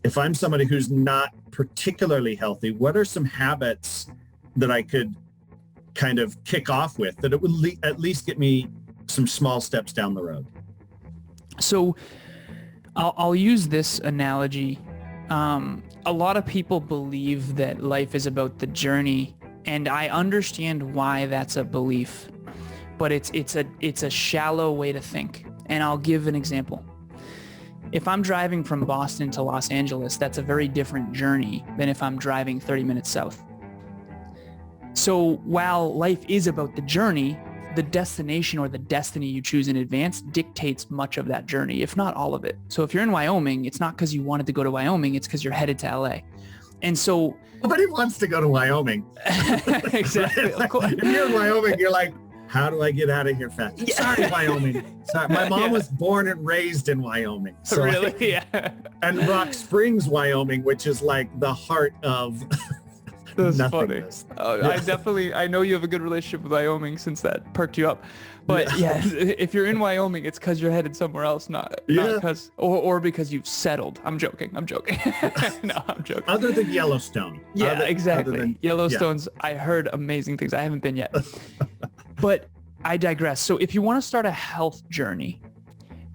if I'm somebody who's not particularly healthy, what are some habits that I could kind of kick off with that it would at least get me some small steps down the road? So I'll use this analogy. A lot of people believe that life is about the journey, and I understand why that's a belief, but it's a shallow way to think. And I'll give an example. If I'm driving from Boston to Los Angeles, that's a very different journey than if I'm driving 30 minutes south. So while life is about the journey, the destination or the destiny you choose in advance dictates much of that journey, if not all of it. So if you're in Wyoming, it's not because you wanted to go to Wyoming, it's because you're headed to LA. And so nobody wants to go to Wyoming. Exactly. Like, if you're in Wyoming, you're like, how do I get out of here fast? Yeah. Sorry, Wyoming. Sorry. My mom was born and raised in Wyoming. So really? Yeah. And Rock Springs, Wyoming, which is like the heart of That's nothingness. Funny. I know you have a good relationship with Wyoming since that perked you up. But yeah, if you're in Wyoming, it's because you're headed somewhere else, not because, or because you've settled. I'm joking. No, I'm joking. Other than Yellowstone. Yeah, exactly. Yellowstone's, I heard amazing things. I haven't been yet. But I digress. So if you want to start a health journey,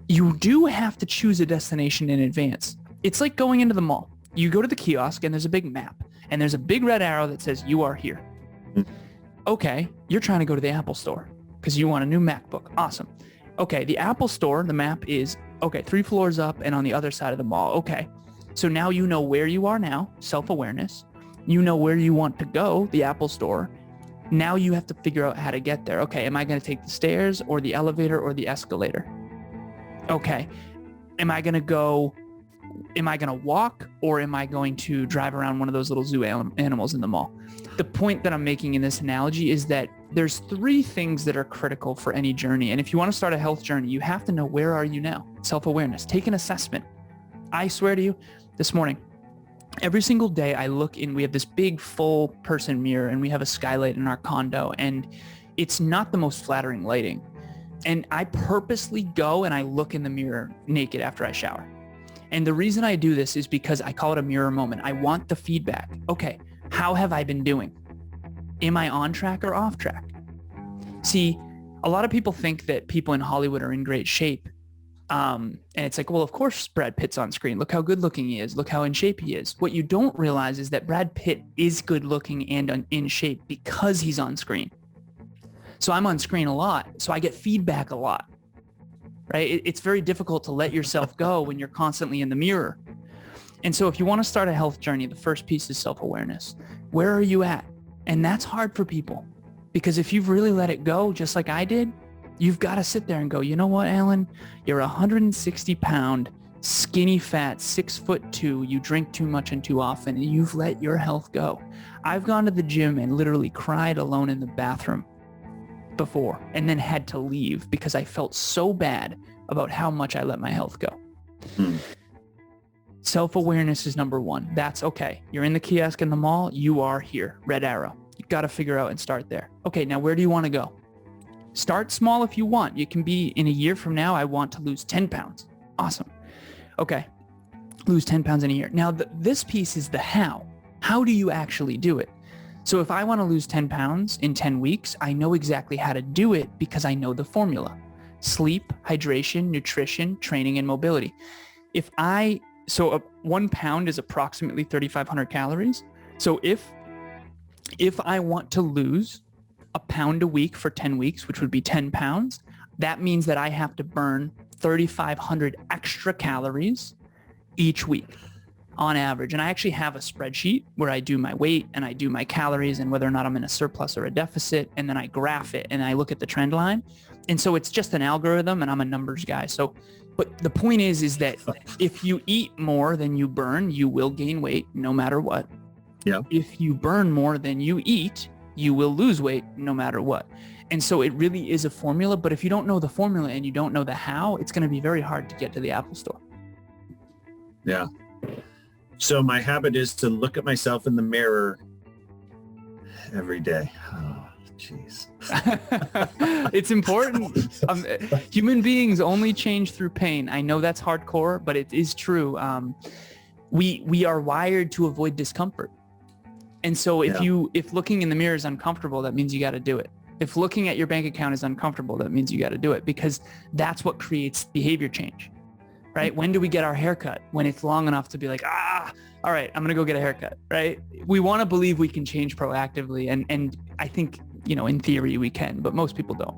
you do have to choose a destination in advance. It's like going into the mall. You go to the kiosk and there's a big map and there's a big red arrow that says you are here. Okay, you're trying to go to the Apple store because you want a new MacBook. Awesome. Okay, the Apple store, the map is, 3 floors up and on the other side of the mall. Okay, so now you know where you are now, self-awareness. You know where you want to go, the Apple store. Now you have to figure out how to get there. Okay, am I going to take the stairs or the elevator or the escalator? Okay, am I going to walk or am I going to drive around one of those little zoo animals in the mall? The point that I'm making in this analogy is that there's 3 things that are critical for any journey. And if you want to start a health journey, you have to know, where are you now? Self-awareness. Take an assessment. I swear to you, this morning, every single day I look in, we have this big full person mirror and we have a skylight in our condo and it's not the most flattering lighting. And I purposely go and I look in the mirror naked after I shower. And the reason I do this is because I call it a mirror moment. I want the feedback. Okay, how have I been doing? Am I on track or off track? See, a lot of people think that people in Hollywood are in great shape. And it's like, well, of course Brad Pitt's on screen. Look how good looking he is. Look how in shape he is. What you don't realize is that Brad Pitt is good looking and in shape because he's on screen. So I'm on screen a lot. So I get feedback a lot, right? It's very difficult to let yourself go when you're constantly in the mirror. And so if you want to start a health journey, the first piece is self-awareness. Where are you at? And that's hard for people because if you've really let it go, just like I did, you've got to sit there and go, you know what, Alan? You're 160 pound, skinny fat, 6'2". You drink too much and too often, and you've let your health go. I've gone to the gym and literally cried alone in the bathroom before and then had to leave because I felt so bad about how much I let my health go. Self-awareness is number 1. That's okay. You're in the kiosk in the mall. You are here. Red arrow. You've got to figure out and start there. Okay, now where do you want to go? Start small if you want. You can be, in a year from now, I want to lose 10 pounds. Awesome. Okay. Lose 10 pounds in a year. Now, this piece is the how. How do you actually do it? So if I want to lose 10 pounds in 10 weeks, I know exactly how to do it because I know the formula. Sleep, hydration, nutrition, training, and mobility. So 1 pound is approximately 3,500 calories. So if I want to lose a pound a week for 10 weeks, which would be 10 pounds, that means that I have to burn 3,500 extra calories each week on average. And I actually have a spreadsheet where I do my weight and I do my calories and whether or not I'm in a surplus or a deficit. And then I graph it and I look at the trend line. And so it's just an algorithm and I'm a numbers guy. So, but the point is that if you eat more than you burn, you will gain weight no matter what. Yeah. If you burn more than you eat, you will lose weight no matter what. And so it really is a formula, but if you don't know the formula and you don't know the how, it's going to be very hard to get to the Apple store. Yeah. So my habit is to look at myself in the mirror every day. Oh, jeez. It's important. Human beings only change through pain. I know that's hardcore, but it is true. we are wired to avoid discomfort. And so if looking in the mirror is uncomfortable, that means you got to do it. If looking at your bank account is uncomfortable, that means you got to do it, because that's what creates behavior change, right? When do we get our haircut? When it's long enough to be like, all right, I'm going to go get a haircut, right? We want to believe we can change proactively. And I think, in theory we can, but most people don't.